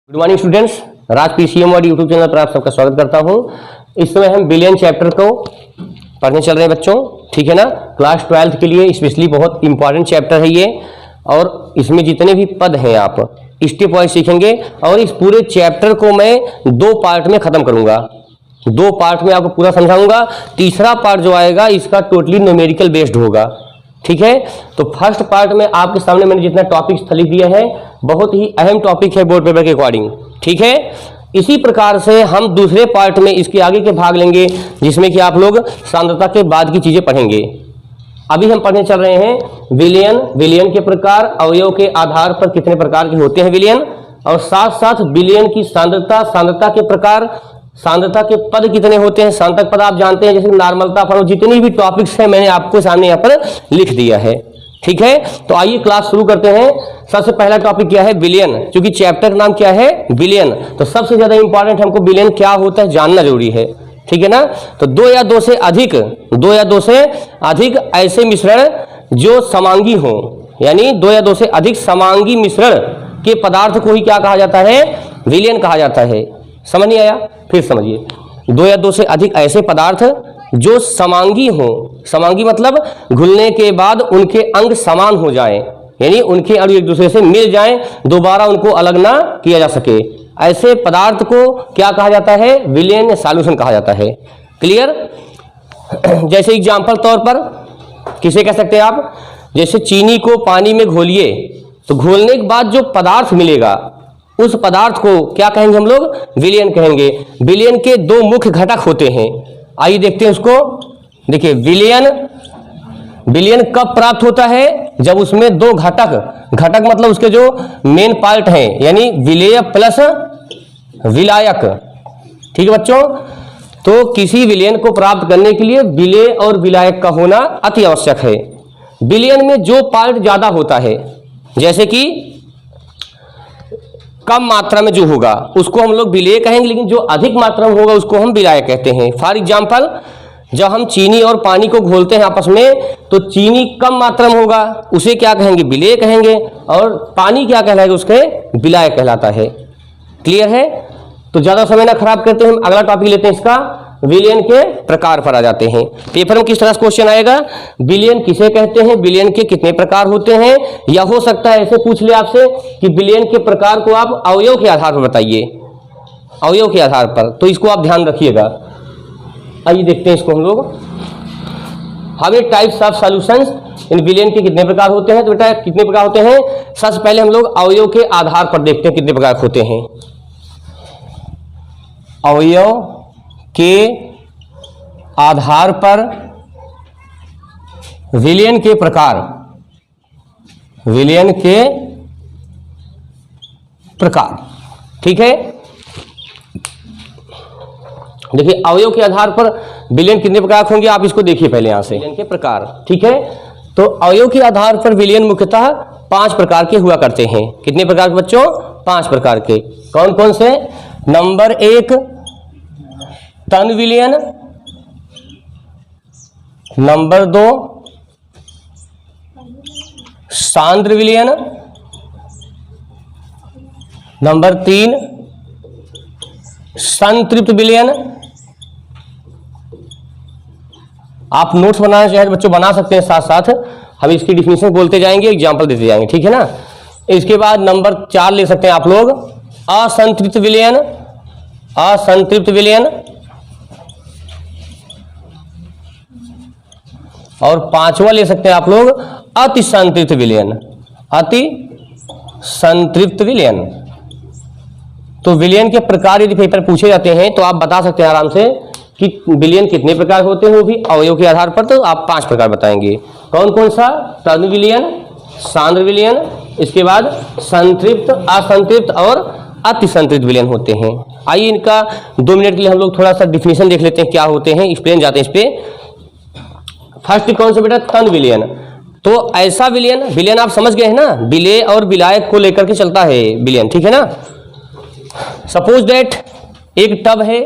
Good morning students, राज PCM और YouTube channel पर आप सबका स्वागत करता हूं। इस समय हम बिलियन चैप्टर को पढ़ने चल रहे हैं बच्चों, ठीक है ना। क्लास 12th के लिए स्पेशली बहुत इंपॉर्टेंट चैप्टर है ये, और इसमें जितने भी पद हैं आप स्टेप वाइज सीखेंगे। और इस पूरे चैप्टर को मैं 2 पार्ट में खत्म करूंगा, 2 पार्ट में आपको पूरा समझाऊंगा। तीसरा पार्ट जो आएगा इसका टोटली न्यूमेरिकल बेस्ड होगा, ठीक है। तो फर्स्ट पार्ट में आपके सामने मैंने जितना टॉपिक लिख दिया है, बहुत ही अहम टॉपिक है बोर्ड पेपर के अकॉर्डिंग, ठीक है। इसी प्रकार से हम दूसरे पार्ट में इसके आगे के भाग लेंगे, जिसमें कि आप लोग सांद्रता के बाद की चीजें पढ़ेंगे। अभी हम पढ़ने चल रहे हैं विलयन, विलयन के प्रकार, अवयव के आधार पर कितने प्रकार के होते हैं विलयन, और साथ साथ विलयन की सांद्रता, सांद्रता के प्रकार, सांद्रता के पद कितने होते हैं। सांतक पद आप जानते हैं, जैसे नॉर्मलता, फर्व, जितनी भी टॉपिक्स हैं मैंने आपको सामने यहाँ पर लिख दिया है, ठीक है। तो आइए क्लास शुरू करते हैं। सबसे पहला टॉपिक क्या है, विलयन। क्योंकि चैप्टर का नाम क्या है, विलयन, तो सबसे ज्यादा इंपॉर्टेंट हमको विलयन क्या होता है जानना जरूरी है, ठीक है ना। तो 2 या 2 से अधिक ऐसे मिश्रण जो समांगी हो, यानी 2 या 2 से अधिक समांगी मिश्रण के पदार्थ को ही क्या कहा जाता है, विलयन कहा जाता है। समझ नहीं आया, फिर समझिए। 2 या 2 से अधिक ऐसे पदार्थ जो समांगी हो, समांगी मतलब घुलने के बाद उनके अंग समान हो जाएं, यानी उनके अणु एक दूसरे से मिल जाएं, दोबारा उनको अलग ना किया जा सके, ऐसे पदार्थ को क्या कहा जाता है, विलयन या सॉल्यूशन कहा जाता है। क्लियर। जैसे एग्जांपल तौर पर किसे कह सकते हैं आप, जैसे चीनी को पानी में घोलिए, तो घोलने के बाद जो पदार्थ मिलेगा उस पदार्थ को क्या कहेंगे हम लोग, विलयन कहेंगे। विलयन के 2 मुख्य घटक होते हैं, आइए देखते हैं उसको। देखिए विलयन कब प्राप्त होता है, जब उसमें 2 घटक मतलब उसके जो मेन पार्ट हैं, यानी विलेय प्लस विलायक, ठीक है बच्चों। तो किसी विलयन को प्राप्त करने के लिए विलेय और विलायक का होना अति आवश्यक है। विलयन में जो पार्ट ज्यादा होता है, जैसे कि कम मात्रा में जो होगा उसको हम लोग विलेय कहेंगे, लेकिन जो अधिक मात्रा में होगा उसको हम विलायक कहते हैं। फॉर एग्जाम्पल, जब हम चीनी और पानी को घोलते हैं आपस में, तो चीनी कम मात्रा में होगा, उसे क्या कहेंगे, विलेय कहेंगे, और पानी क्या कहलाएगा, उसके विलायक कहलाता है। क्लियर है। तो ज्यादा समय ना खराब करते हैं, हम अगला टॉपिक लेते हैं इसका, विलयन के प्रकार पर आ जाते हैं। पेपर में किस तरह से क्वेश्चन आएगा, विलयन किसे कहते हैं, विलयन के कितने प्रकार होते हैं, या हो सकता है ऐसे पूछ ले आपसे कि विलयन के प्रकार को आप अवयव के आधार पर बताइए, अवयव के आधार पर, तो इसको आप ध्यान रखिएगा। आइए देखते हैं इसको हम लोग। हमें टाइप्स ऑफ सॉल्यूशंस इन विलयन के कितने प्रकार होते हैं, तो बेटा कितने प्रकार होते हैं, सबसे पहले हम लोग अवयव के आधार पर देखते हैं कितने प्रकार होते हैं। अवयव के आधार पर विलयन के प्रकार, विलयन के प्रकार, ठीक है। देखिए अवयव के आधार पर विलयन कितने प्रकार होंगे, आप इसको देखिए पहले यहां से, विलयन के प्रकार, ठीक है। तो अवयव के आधार पर विलयन मुख्यतः 5 प्रकार के हुआ करते हैं। कितने प्रकार के बच्चों, 5 प्रकार के। कौन कौन से, नंबर 1 तन विलयन, नंबर 2 सांद्र विलयन, नंबर 3 संतृप्त विलयन। आप नोट्स बनाना चाहे बच्चों बना सकते हैं, साथ साथ हम इसकी डिफिनीशन बोलते जाएंगे, एग्जांपल देते जाएंगे, ठीक है ना। इसके बाद नंबर 4 ले सकते हैं आप लोग, असंतृप्त विलयन, असंतृप्त विलयन, और 5वां ले सकते हैं आप लोग अति संतृप्त विलयन, अति संतृप्त विलयन। तो विलयन के प्रकार यदि पेपर पूछे जाते हैं तो आप बता सकते हैं आराम से कि विलयन कितने प्रकार होते हैं, वो भी अवयव के आधार पर। तो आप 5 प्रकार बताएंगे। कौन कौन सा, तन विलयन, सांद्र विलयन, इसके बाद संतृप्त, असंतृप्त और अति संतृप्त विलयन होते हैं। आइए इनका 2 मिनट के लिए हम लोग थोड़ा सा डिफिनेशन देख लेते हैं, क्या होते हैं, एक्सप्लेन जाते हैं इस पे। फर्स्ट कौन सा बेटा, तन विलयन। तो ऐसा विलयन, विलयन आप समझ गए हैं ना, विलेय और विलायक को लेकर के चलता है विलयन, ठीक है ना। सपोज दैट एक टब है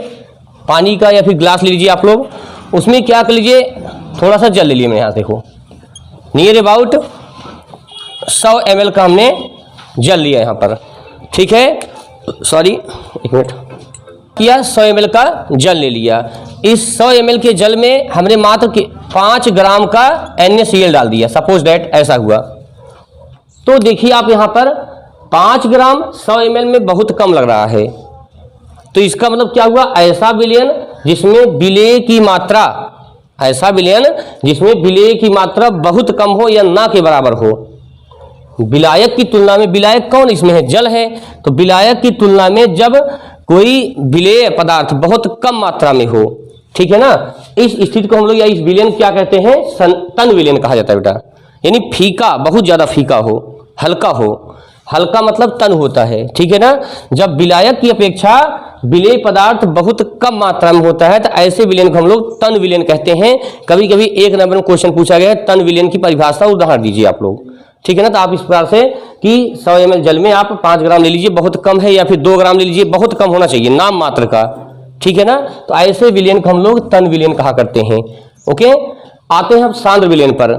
पानी का, या फिर ग्लास ले लीजिए आप लोग, उसमें क्या कर लीजिए, थोड़ा सा जल ले लिए, मैं यहाँ देखो नियर अबाउट 100 ml का हमने जल लिया यहाँ पर, ठीक है। सॉरी एक मिनट, किया 100 ml का जल ले लिया। इस 100 ml के जल में हमने मात्र 5 ग्राम का NaCl डाल दिया, सपोज दैट ऐसा हुआ। तो देखिए आप यहाँ पर 5 ग्राम 100 ml में बहुत कम लग रहा है, तो इसका मतलब क्या हुआ, ऐसा विलयन जिसमें विलेय की मात्रा, ऐसा विलयन जिसमें विलेय की मात्रा बहुत कम हो या ना के बराबर हो। विलायक की तुलना में, विलायक कौन इसमें है, जल है, तो विलायक की तुलना में जब कोई विलेय पदार्थ बहुत कम मात्रा में हो, ठीक है ना, इस स्थिति को हम लोग या इस विलयन क्या कहते हैं, तन विलयन कहा जाता है बेटा। यानी फीका, बहुत ज्यादा फीका हो, हल्का हो, हल्का मतलब तन होता है, ठीक है ना। जब विलायक की अपेक्षा विलेय पदार्थ बहुत कम मात्रा में होता है तो ऐसे विलयन को हम लोग तन विलयन कहते हैं। कभी कभी 1 नंबर में क्वेश्चन पूछा गया है, तन विलयन की परिभाषा उदाहरण दीजिए आप लोग, ठीक है ना। तो आप इस प्रकार से कि 100 ml जल में आप 5 ग्राम ले लीजिए, बहुत कम है, या फिर 2 ग्राम ले लीजिए, बहुत कम होना चाहिए, नाम मात्र का, ठीक है ना। तो ऐसे विलयन को हम लोग तन विलयन कहा करते हैं। ओके, आते हैं अब सांद्र विलयन पर।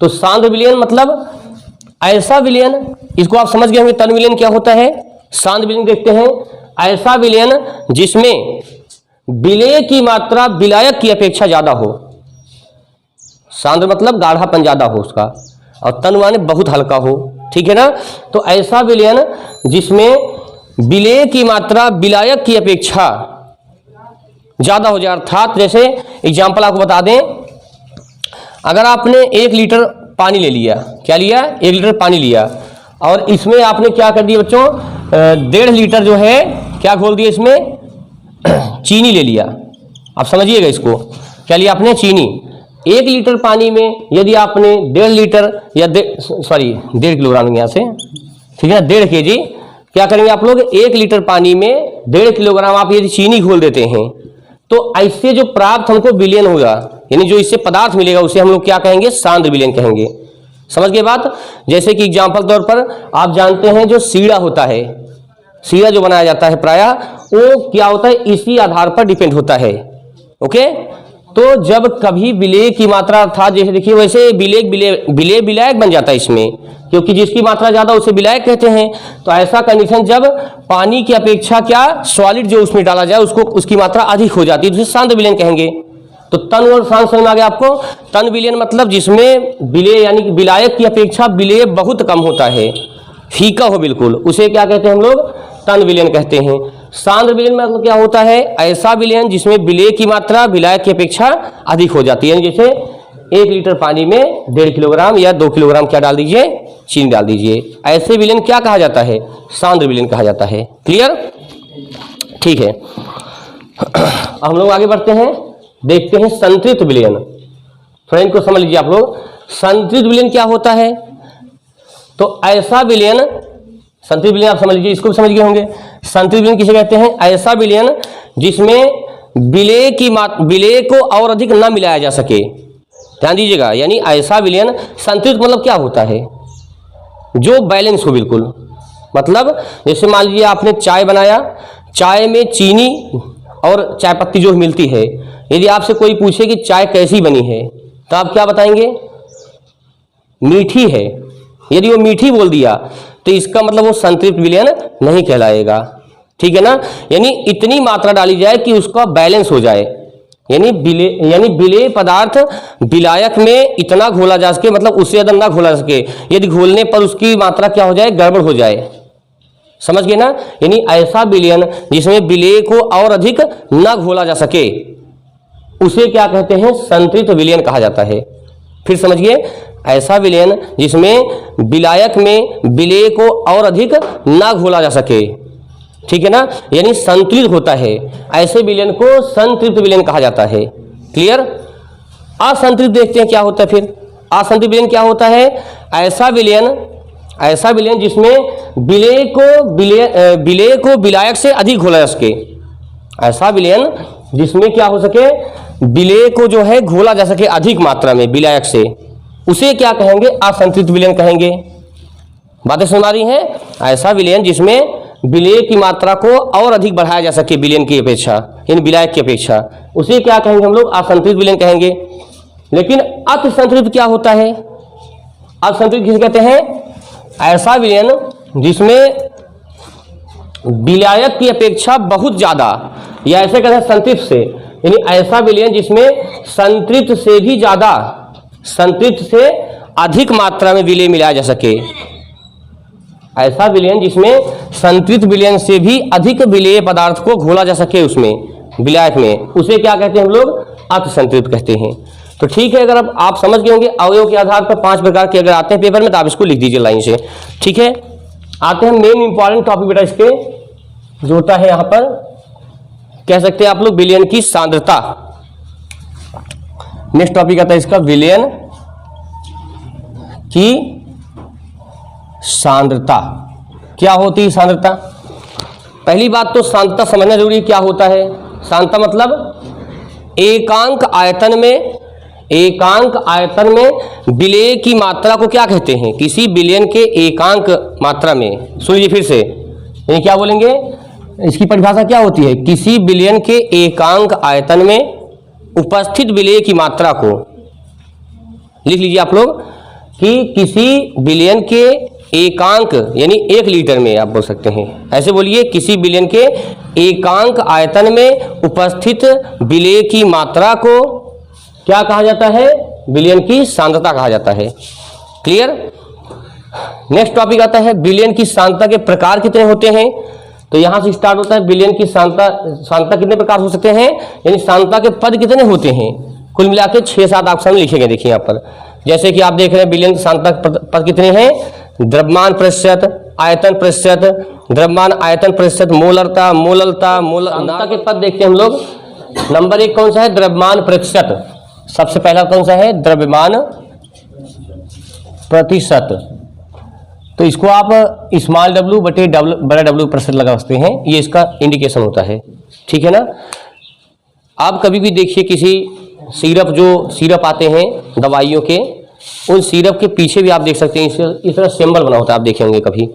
तो सांद्र विलयन मतलब ऐसा विलयन, इसको आप समझ गए होंगे तन विलयन क्या होता है। सांद्र विलयन देखते हैं, ऐसा विलयन जिसमें विलेय की मात्रा विलायक की अपेक्षा ज्यादा हो। सांद्र मतलब गाढ़ापन ज्यादा हो उसका, और तन माने बहुत हल्का हो, ठीक है ना। तो ऐसा विलयन जिसमें विलेय की मात्रा विलायक की अपेक्षा ज्यादा हो जाए, अर्थात जैसे एग्जाम्पल आपको बता दें, अगर आपने 1 लीटर पानी ले लिया, क्या लिया, 1 लीटर पानी लिया, और इसमें आपने क्या कर दिया बच्चों, 1.5 लीटर जो है क्या घोल दिया, इसमें चीनी ले लिया। आप समझिएगा इसको, क्या लिया आपने, चीनी। 1 लीटर पानी में यदि आपने 1.5 लीटर या 1.5 किलोग्राम यहाँ से, ठीक है ना, 1.5 kg, क्या करेंगे आप लोग, 1 लीटर पानी में 1.5 किलोग्राम आप यदि चीनी घोल देते हैं, तो ऐसे जो प्राप्त हमको विलयन होगा, यानी जो इससे पदार्थ मिलेगा, उसे हम लोग क्या कहेंगे, सांद्र विलयन कहेंगे। समझ गए बात। जैसे कि एग्जाम्पल तौर पर आप जानते हैं जो सीड़ा होता है, सीड़ा जो बनाया जाता है प्रायः, वो क्या होता है, इसी आधार पर डिपेंड होता है। ओके, तो जब कभी विलेय की मात्रा, अर्थात जैसे देखिए वैसे विलेय विलायक बन जाता है इसमें, क्योंकि जिसकी मात्रा ज्यादा उसे विलायक कहते हैं। तो ऐसा कंडीशन जब पानी की अपेक्षा क्या सॉलिड जो उसमें डाला जाए उसको, उसकी मात्रा अधिक हो जाती है, तो उसे सांद्र विलयन कहेंगे। तो तन और सांद्र समझ में आ गया आपको। तन विलयन मतलब जिसमें विलेय यानी कि विलायक की अपेक्षा विलेय बहुत कम होता है, फीका हो बिल्कुल, उसे क्या कहते हैं हम लोग, तन विलयन कहते हैं। सांद्र विलयन में मतलब क्या होता है, ऐसा विलयन जिसमें विलेय की मात्रा विलायक की अपेक्षा अधिक हो जाती है। जैसे 1 लीटर पानी में 1.5 किलोग्राम या 2 किलोग्राम क्या डाल दीजिए, चीनी डाल दीजिए। ऐसे विलयन क्या कहा जाता है, सांद्र विलयन कहा जाता है। क्लियर, ठीक है। हम लोग आगे बढ़ते हैं, देखते हैं संतृप्त विलयन। थोड़ा इनको समझ लीजिए आप लोग। संतृप्त विलयन क्या होता है, तो ऐसा विलयन, संतृप्त विलयन आप समझ लीजिए, इसको भी समझ गए होंगे। संतृप्त विलयन किसे कहते हैं, ऐसा विलयन जिसमें विलेय को और अधिक न मिलाया जा सके। ध्यान दीजिएगा, यानी ऐसा विलयन, संतृप्त मतलब क्या होता है, जो बैलेंस हो बिल्कुल। मतलब जैसे मान लीजिए आपने चाय बनाया, चाय में चीनी और चाय पत्ती जो मिलती है, यदि आपसे कोई पूछे कि चाय कैसी बनी है, तो आप क्या बताएंगे, मीठी है। यदि वो मीठी बोल दिया तो इसका मतलब वो संतृप्त विलयन नहीं कहलाएगा, ठीक है ना। यानी इतनी मात्रा डाली जाए कि उसका बैलेंस हो जाए, यानी विलेय पदार्थ विलायक में इतना घोला जा सके, मतलब उससे ज्यादा ना घोला जा सके। यदि घोलने पर उसकी मात्रा क्या हो जाए, गड़बड़ हो जाए। समझ गए ना। यानी ऐसा विलयन जिसमें विलेय को और अधिक न घोला जा सके, उसे क्या कहते हैं, संतृप्त विलयन कहा जाता है। फिर समझिए, ऐसा विलयन जिसमें विलायक में विलेय को और अधिक न घोला जा सके, ठीक है ना, यानी संतृप्त होता है, ऐसे विलयन को संतृप्त विलयन कहा जाता है। क्लियर। असंतृप्त देखते हैं क्या होता है। फिर असंतृप्त विलयन क्या होता है, ऐसा विलयन जिसमें विलेय को विलायक से अधिक घोला जा सके। ऐसा विलयन जिसमें क्या हो सके, विलेय को जो है घोला जा सके अधिक मात्रा में विलायक से, उसे क्या कहेंगे, असंतृप्त विलयन कहेंगे। बातें समझ आ रही हैं। ऐसा विलयन जिसमें विलेय की मात्रा को और अधिक बढ़ाया जा सके विलयन की अपेक्षा, इन विलायक की अपेक्षा, उसे क्या कहेंगे हम लोग, असंतृप्त विलयन कहेंगे। लेकिन अति संतृप्त क्या होता है, अति संतृप्त किसे कहते हैं, ऐसा विलयन जिसमें विलायक की अपेक्षा बहुत ज्यादा, या ऐसे कहते हैं संतृप्त से, यानी ऐसा विलयन जिसमें संतृप्त से भी ज्यादा, संतृप्त से अधिक मात्रा में विलय मिलाया जा सके। ऐसा विलयन जिसमें संतृप्त विलयन से भी अधिक विलेय पदार्थ को घोला जा सके उसमें, विलायक में, उसे क्या कहते हैं हम लोग? अति संतृप्त कहते हैं। तो ठीक है, अगर अब आप समझ गए होंगे अवयव के आधार पर 5 प्रकार के अगर आते हैं पेपर में तो आप इसको लिख दीजिए लाइन से। ठीक है, आते हैं मेन इंपॉर्टेंट टॉपिक बेटा इसके, जो होता है यहां पर कह सकते हैं आप लोग विलयन की सांद्रता। नेक्स्ट टॉपिक आता है इसका विलयन की सांद्रता। क्या होती है सांद्रता? पहली बात तो सांद्रता समझना जरूरी, क्या होता है सांद्रता? मतलब एकांक आयतन में, एकांक आयतन में विलेय की मात्रा को क्या कहते हैं? किसी विलयन के एकांक मात्रा में, सुनिए फिर से, ये क्या बोलेंगे, इसकी परिभाषा क्या होती है? किसी विलयन के एकांक आयतन में उपस्थित विलेय की मात्रा को, लिख लीजिए आप लोग, कि किसी विलयन के एकांक यानी 1 लीटर में, आप बोल सकते हैं ऐसे बोलिए, किसी विलयन के एकांक आयतन में उपस्थित विलेय की मात्रा को क्या कहा जाता है? विलयन की सांद्रता कहा जाता है। क्लियर? नेक्स्ट टॉपिक आता है विलयन की सांद्रता के प्रकार कितने होते हैं। तो यहां से स्टार्ट होता है विलयन की सांद्रता कितने प्रकार हो सकते हैं, यानी सांद्रता के पद कितने होते हैं। कुल मिला के 6-7 ऑप्शन लिखेंगे, देखिए यहाँ पर, जैसे कि आप देख रहे हैं विलयन की सांद्रता पद कितने हैं? द्रव्यमान प्रतिशत, आयतन प्रतिशत, द्रव्यमान आयतन प्रतिशत, मोलरता, मोललता, मोलरता के पद देखते हैं हम लोग। नंबर 1 कौन सा है? द्रव्यमान प्रतिशत। सबसे पहला कौन सा है? द्रव्यमान प्रतिशत। तो इसको आप स्मॉल w बटे बड़ा W प्रतिशत लगा सकते हैं, ये इसका इंडिकेशन होता है। ठीक है ना? आप कभी भी देखिए किसी सिरप, जो सिरप आते हैं दवाइयों के, उन सिरप के पीछे भी आप देख सकते हैं इस तरह सिंबल बना होता है, आप देखे होंगे कभी,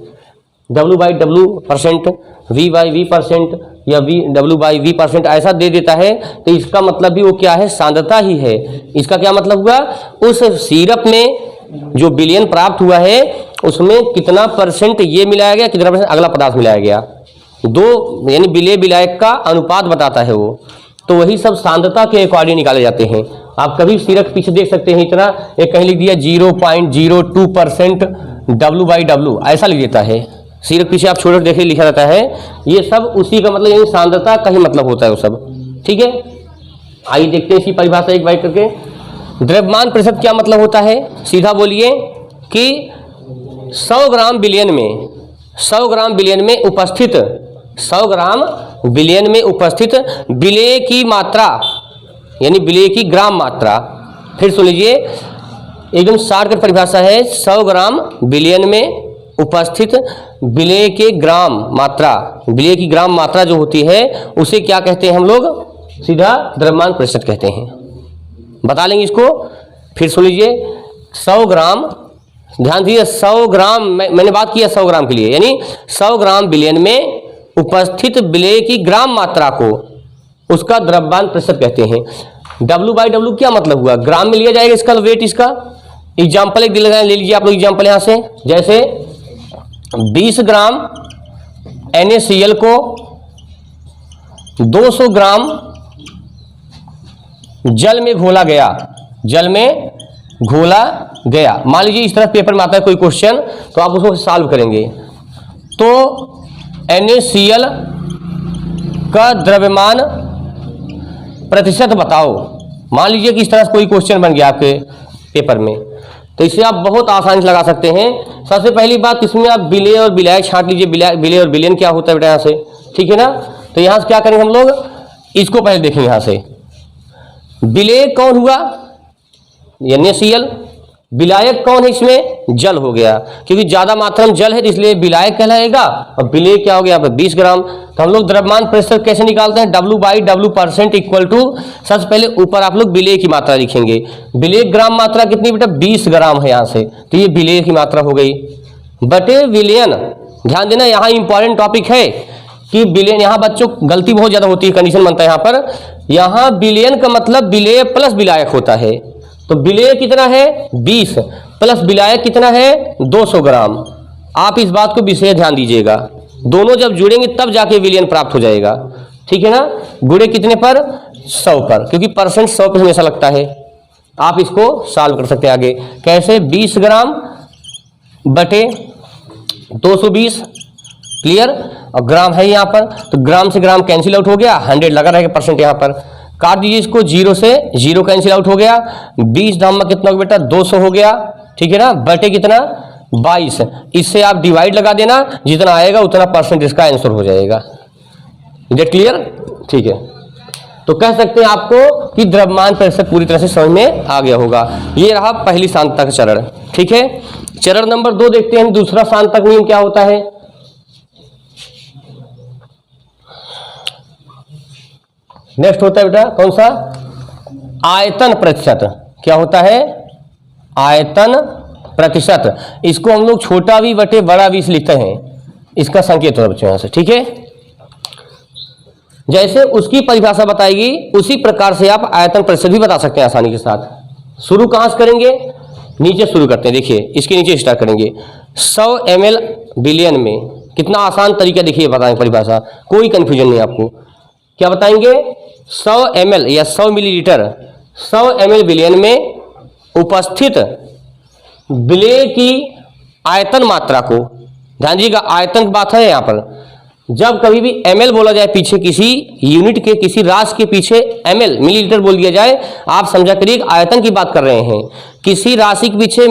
W/W%, V/V%, या W/V% ऐसा दे देता है। तो इसका मतलब भी वो क्या है? सांद्रता ही है। इसका क्या मतलब हुआ? उस सिरप में जो विलयन प्राप्त हुआ है उसमें कितना % ये मिलाया गया, कितना % अगला पदार्थ मिलाया गया, दो यानी विलेय विलायक का अनुपात बताता है वो। तो वही सब सांद्रता के अकॉर्डिंग निकाले जाते हैं। आप कभी सिरप के पीछे देख सकते हैं, इतना एक कहीं लिख दिया 0.02% W/W, ऐसा लिख देता है। सिरप पीछे आप छोटे देखिए लिखा रहता है, ये सब उसी का मतलब, यानी सांद्रता का ही मतलब होता है वो सब। ठीक है, आइए देखते हैं इसी परिभाषा एक बार करके। द्रव्यमान प्रतिशत क्या मतलब होता है? सीधा बोलिए कि 100 ग्राम विलयन में, 100 ग्राम विलयन में उपस्थित, 100 ग्राम विलयन में उपस्थित विलेय की मात्रा, यानी विलेय की ग्राम मात्रा। फिर सुन लीजिए, एकदम शॉर्टकट परिभाषा है, 100 ग्राम विलयन में उपस्थित विलेय के ग्राम मात्रा, विलेय की ग्राम मात्रा जो होती है उसे क्या कहते हैं हम लोग? सीधा द्रव्यमान प्रतिशत कहते हैं। बता लेंगे इसको। फिर सुन लीजिए, 100 ग्राम, ध्यान दीजिए 100 ग्राम, मैंने बात किया 100 ग्राम के लिए, यानी 100 ग्राम विलयन में उपस्थित विलेय की ग्राम मात्रा को उसका द्रव्यमान प्रतिशत कहते हैं। W/W क्या मतलब हुआ? ग्राम में लिया जाएगा इसका वेट। इसका एग्जाम्पल एक ले लीजिए आप लोग एग्जाम्पल यहाँ से, जैसे 20 ग्राम NaCl को 200 ग्राम जल में घोला गया, जल में घोला गया। मान लीजिए इस तरह पेपर में आता है कोई क्वेश्चन, तो आप उसको सॉल्व करेंगे। तो NaCl का द्रव्यमान प्रतिशत बताओ। मान लीजिए कि इस तरह से कोई क्वेश्चन बन गया आपके पेपर में, तो इसे आप बहुत आसानी से लगा सकते हैं। सबसे पहली बात, इसमें आप विलेय और विलायक छांट लीजिए। विलेय और विलयन क्या होता है बेटा यहाँ से, ठीक है ना? तो यहाँ से क्या करेंगे हम लोग, इसको पहले देखेंगे। यहाँ से विलेय कौन हुआ? NaCl। विलायक कौन है? इसमें जल हो गया, क्योंकि ज्यादा मात्रा में जल है तो इसलिए विलायक कहलाएगा। और विलेय क्या हो गया यहाँ पे? 20 ग्राम। तो हम लोग द्रव्यमान प्रतिशत कैसे निकालते हैं? W/W% इक्वल टू, सबसे पहले ऊपर आप लोग विलेय की मात्रा लिखेंगे। विलेय ग्राम मात्रा कितनी बेटा? 20 ग्राम है यहाँ से, तो ये विलेय की मात्रा हो गई बटे विलयन। ध्यान देना, यहाँ इंपॉर्टेंट टॉपिक है कि विलयन, यहाँ बच्चों गलती बहुत ज्यादा होती है, कंडीशन बनता है यहाँ पर। यहाँ विलयन का मतलब विलेय प्लस विलायक होता है। तो विलेय कितना है? 20 प्लस विलायक कितना है? 200 ग्राम। आप इस बात को विशेष ध्यान दीजिएगा, दोनों जब जुड़ेंगे तब जाके विलियन प्राप्त हो जाएगा, ठीक है ना। गुणे कितने पर? 100 पर, क्योंकि परसेंट 100 पे हमेशा लगता है। आप इसको सॉल्व कर सकते हैं आगे कैसे, 20 ग्राम बटे 220, क्लियर। और ग्राम है यहाँ पर, तो ग्राम से ग्राम कैंसिल आउट हो गया, 100 लगा रहेगा परसेंट यहाँ पर, काट दीजिए इसको, 0 से 0 कैंसिल आउट हो गया, 20 धाम में कितना हो बेटा 200 हो गया, ठीक है ना, बटे कितना 22। इससे आप डिवाइड लगा देना, जितना आएगा उतना परसेंट इसका आंसर हो जाएगा। Is it clear? ठीक है, तो कह सकते हैं आपको कि द्रव्यमान प्रतिशत पूरी तरह से समझ में आ गया होगा। ये रहा पहली सांतक चरण, ठीक है। चरण नंबर 2 देखते हैं, दूसरा सांतक नियम क्या होता है। नेक्स्ट होता है बेटा कौन सा, आयतन प्रतिशत। क्या होता है? आयतन प्रतिशत। इसको हम लोग छोटा v बटे बड़ा v से लिखते हैं, इसका संकेत होगा बच्चों यहां से, ठीक है। जैसे उसकी परिभाषा बताएगी उसी प्रकार से आप आयतन प्रतिशत भी बता सकते हैं आसानी के साथ। शुरू कहां से करेंगे? नीचे शुरू करते हैं, देखिए इसके नीचे स्टार्ट करेंगे। 100 ml बिलियन में, कितना आसान तरीका देखिए बताएं परिभाषा, कोई कंफ्यूजन नहीं आपको। क्या बताएंगे? 100 ml या 100 मिलीलीटर 100 ml बिलियन में उपस्थित विलेय की आयतन मात्रा को, ध्यान दीजिएगा आयतन की बात है यहाँ पर। जब कभी भी ml बोला जाए पीछे किसी यूनिट के, किसी राशि के पीछे ml मिलीलीटर बोल दिया जाए, आप समझा करिए आयतन की बात कर रहे हैं। किसी राशि के पीछे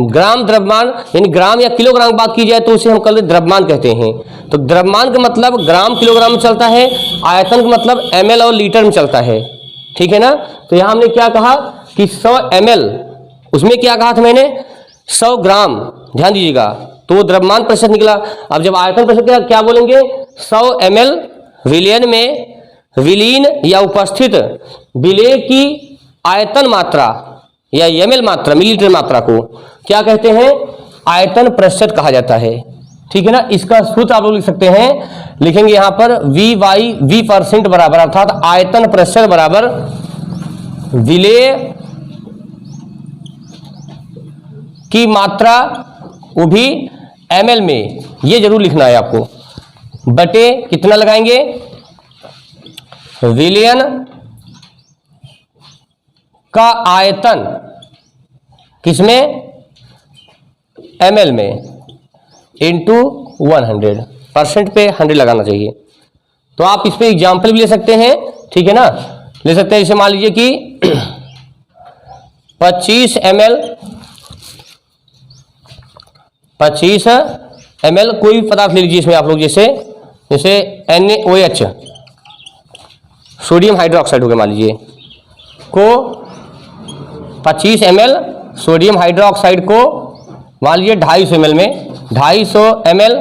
ग्राम द्रव्यमान यानी ग्राम या किलोग्राम की बात की जाए तो उसे हम कहते द्रव्यमान कहते हैं। तो द्रव्यमान का मतलब ग्राम किलोग्राम में चलता है, आयतन का मतलब ml और लीटर में चलता है, ठीक है ना। तो यहां हमने क्या कहा कि 100 ml, उसमें क्या कहा था मैंने 100 ग्राम, ध्यान दीजिएगा, तो द्रव्यमान प्रतिशत निकला। अब जब आयतन प्रतिशत क्या बोलेंगे, 100 ml विलयन में विलीन या उपस्थित विलेय की आयतन मात्रा या ml मात्रा मिलीलीटर मात्रा को क्या कहते हैं? आयतन प्रतिशत कहा जाता है, ठीक है ना। इसका सूत्र आप लोग लिख सकते हैं, लिखेंगे यहां पर v/v% बराबर, अर्थात आयतन प्रतिशत बराबर विलेय की मात्रा वो भी ml में, ये जरूर लिखना है आपको, बटे कितना लगाएंगे विलियन का आयतन, किसमें? ml में, इंटू 100%, पे 100 लगाना चाहिए। तो आप इस पे एग्जाम्पल भी ले सकते हैं, ठीक है ना, ले सकते हैं। इसे मान लीजिए कि 25 ml कोई भी पदार्थ ले लीजिए इसमें आप लोग, जैसे NaOH सोडियम हाइड्रोक्साइड हो गया मान लीजिए, को 25 ml सोडियम हाइड्रोक्साइड को मान लीजिए 250 ml में, 250 ml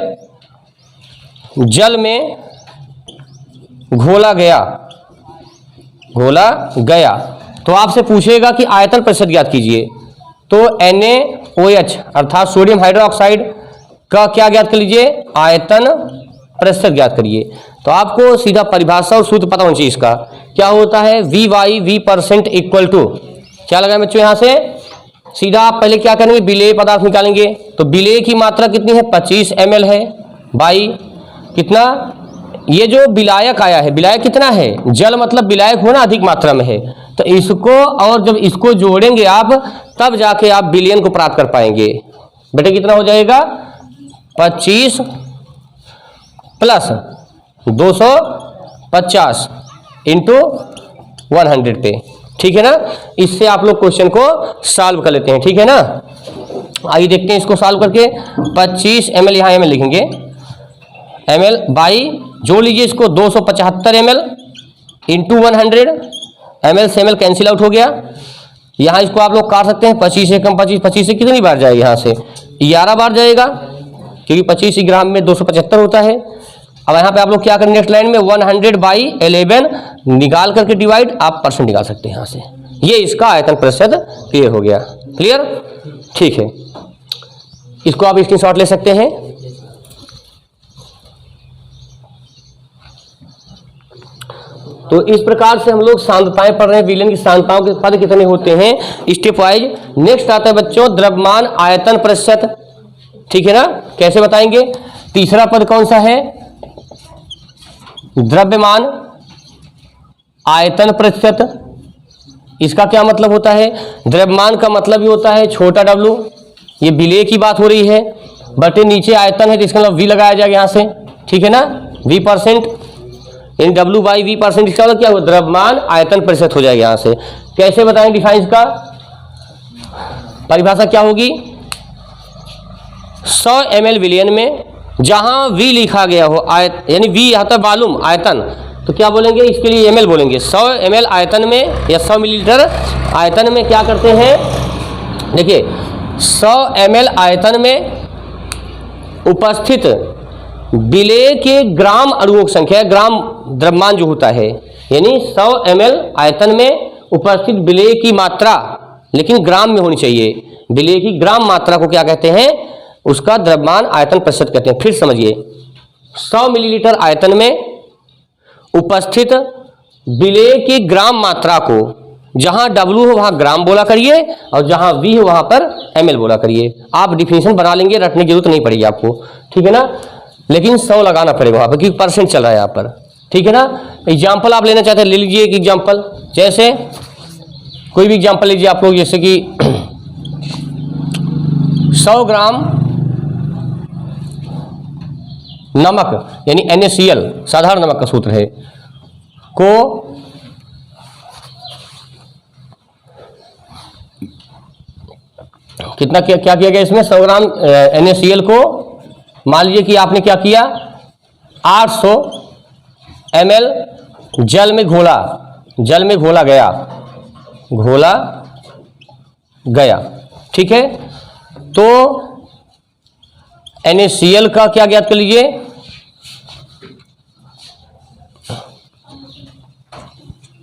जल में घोला गया, तो आपसे पूछेगा कि आयतन प्रतिशत ज्ञात कीजिए। तो NaOH अर्थात सोडियम हाइड्रोक्साइड का क्या ज्ञात कर लीजिए? आयतन प्रतिशत ज्ञात करिए। तो आपको सीधा परिभाषा और सूत्र पता होना चाहिए इसका। क्या होता है? v/v% इक्वल टू, क्या लगाए बच्चों यहां से सीधा आप पहले क्या करेंगे, विलेय पदार्थ निकालेंगे। तो विलेय की मात्रा कितनी है? 25 ml है, बाई कितना, ये जो विलायक आया है, विलायक कितना है? जल मतलब विलायक होना अधिक मात्रा में है, तो इसको और जब इसको जोड़ेंगे आप तब जाके आप बिलियन को प्राप्त कर पाएंगे। बेटे कितना हो जाएगा? 25 प्लस 250 इंटू 100 पे, ठीक है ना। इससे आप लोग क्वेश्चन को सॉल्व कर लेते हैं, ठीक है ना। आइए देखते हैं इसको सॉल्व करके। 25 ml, यहाँ ml लिखेंगे, ml बाई जोड़ लीजिए इसको 275 ml इंटू 100, ml से ml कैंसिल आउट हो गया। यहाँ इसको आप लोग काट सकते हैं, 25 से कम 25, 25 से कितनी बार जाएगा? यहाँ से 11 बार जाएगा, क्योंकि 25 ग्राम में 275 होता है। अब यहाँ पे आप लोग क्या करेंगे, नेक्स्ट लाइन में 100/11 निकाल करके डिवाइड, आप परसेंट निकाल सकते हैं यहाँ से। ये इसका आयतन प्रतिशत क्लियर हो गया। क्लियर, ठीक है, इसको आप स्क्रीनशॉट ले सकते हैं। तो इस प्रकार से हम लोग सांद्रताएं पढ़ रहे हैं, विलयन की सांद्रताओं के पद कितने होते हैं स्टेप वाइज। नेक्स्ट आता है बच्चों द्रव्यमान आयतन प्रतिशत, ठीक है ना। कैसे बताएंगे? तीसरा पद कौन सा है? द्रव्यमान आयतन प्रतिशत। इसका क्या मतलब होता है? द्रव्यमान का मतलब ये होता है छोटा w, ये विलेय की बात हो रही है, बटे नीचे आयतन है तो इसका मतलब v लगाया जाएगा यहाँ से, ठीक है ना, v%, यानी w बाई v%। इसका मतलब क्या हुआ? द्रव्यमान आयतन प्रतिशत हो जाएगा यहाँ से। कैसे बताएं डिफाइन का? परिभाषा क्या होगी? 100 ml विलियन में जहां v लिखा गया हो आयत, यानी v यहाँ तक वॉल्यूम आयतन, तो क्या बोलेंगे इसके लिए? ml बोलेंगे। 100 ml आयतन में या 100 मिलीलीटर आयतन में क्या करते हैं? देखिए 100 ml आयतन में उपस्थित विलेय के ग्राम अणुओं की संख्या, ग्राम द्रव्यमान जो होता है, यानी 100 ml आयतन में उपस्थित विलेय की मात्रा, लेकिन ग्राम में होनी चाहिए। विलेय की ग्राम मात्रा को क्या कहते हैं? उसका द्रव्यमान आयतन प्रतिशत कहते हैं। फिर समझिए, 100 मिलीलीटर आयतन में उपस्थित विलेय की ग्राम मात्रा को जहां W हो वहां ग्राम बोला करिए और जहां V हो वहां पर ml बोला करिए। आप डिफिनेशन बना लेंगे, रटने की जरूरत नहीं पड़ेगी आपको, ठीक है ना, लेकिन 100 लगाना पड़ेगा वहां पर क्योंकि परसेंट चल रहा है यहाँ पर, ठीक है ना। एग्जाम्पल आप लेना चाहते हैं ले लीजिए एक एग्जाम्पल, जैसे कोई भी एग्जाम्पल लीजिए आप लोग, जैसे कि 100 ग्राम नमक यानी NaCl साधारण नमक का सूत्र है को कितना क्या किया गया इसमें? 100 ग्राम NaCl को मान लीजिए कि आपने क्या किया, 800 ml जल में घोला गया, ठीक है। तो NaCl का क्या ज्ञात कर लीजिए?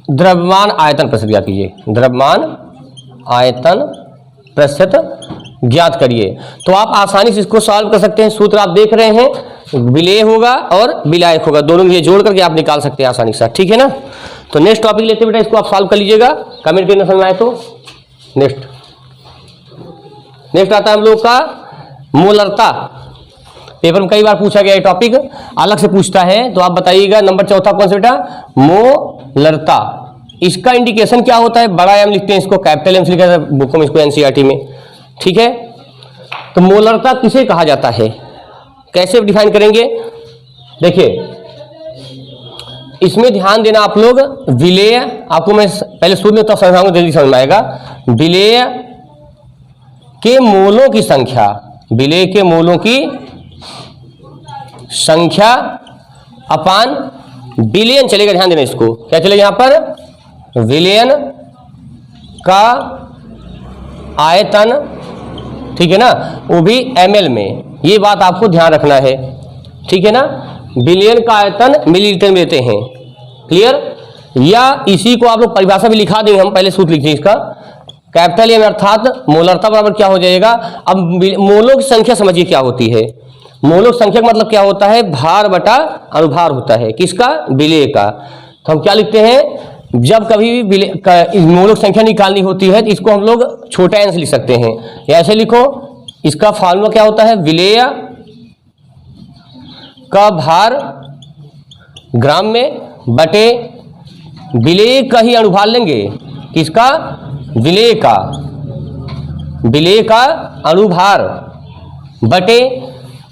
द्रव्यमान आयतन प्रतिशत ज्ञात कीजिए, द्रव्यमान आयतन प्रतिशत ज्ञात करिए। तो आप आसानी से इसको सॉल्व कर सकते हैं। सूत्र आप देख रहे हैं, विलेय होगा और विलायक होगा, दोनों ये जोड़ करके आप निकाल सकते हैं आसानी से, ठीक है ना। तो नेक्स्ट टॉपिक लेते बेटा, इसको आप सॉल्व कर लीजिएगा, कमेंट करने समझ में आए तो। नेक्स्ट आता है हम लोग का मोलरता। पेपर में कई बार पूछा गया ये टॉपिक, अलग से पूछता है, तो आप बताइएगा। नंबर चौथा कौन सा बेटा? मोलरता। इसका इंडिकेशन क्या होता है? बड़ा एम लिखते हैं इसको, कैपिटल एम से लिखा है बुकों में, इसको एनसीईआरटी में, ठीक है। तो मोलरता किसे कहा जाता है, कैसे डिफाइन करेंगे? देखिए इसमें ध्यान देना आप लोग, विलेय, आपको मैं पहले शुरू में तो समझाऊंगा, जल्दी समझ में आएगा। विलेय के मोलों की संख्या, विलेय के मोलों की संख्या अपान विलयन चलेगा, ध्यान देना इसको, क्या चलेगा यहां पर? विलयन का आयतन, ठीक है ना, वो भी ml में, ये बात आपको ध्यान रखना है, ठीक है ना। विलयन का आयतन मिलीलीटर में देते हैं, क्लियर। या इसी को आप लोग परिभाषा भी लिखा देंगे, हम पहले सूत्र लिख दें इसका, कैपिटल एम अर्थात मोलरता बराबर क्या हो जाएगा? अब मोलों की संख्या समझिए क्या होती है। मोलों की संख्या का मतलब क्या होता है? भार बटा अनुभार होता है, किसका? विलेय का। तो हम क्या लिखते हैं, जब कभी भी मोलों की संख्या निकालनी होती है तो इसको हम लोग छोटा एन से लिख सकते हैं, या ऐसे लिखो, इसका फार्मूला क्या होता है? विलेय का भार ग्राम में बटे विलेय का ही अनुभार लेंगे, किसका? विलेय का अनुभार बटे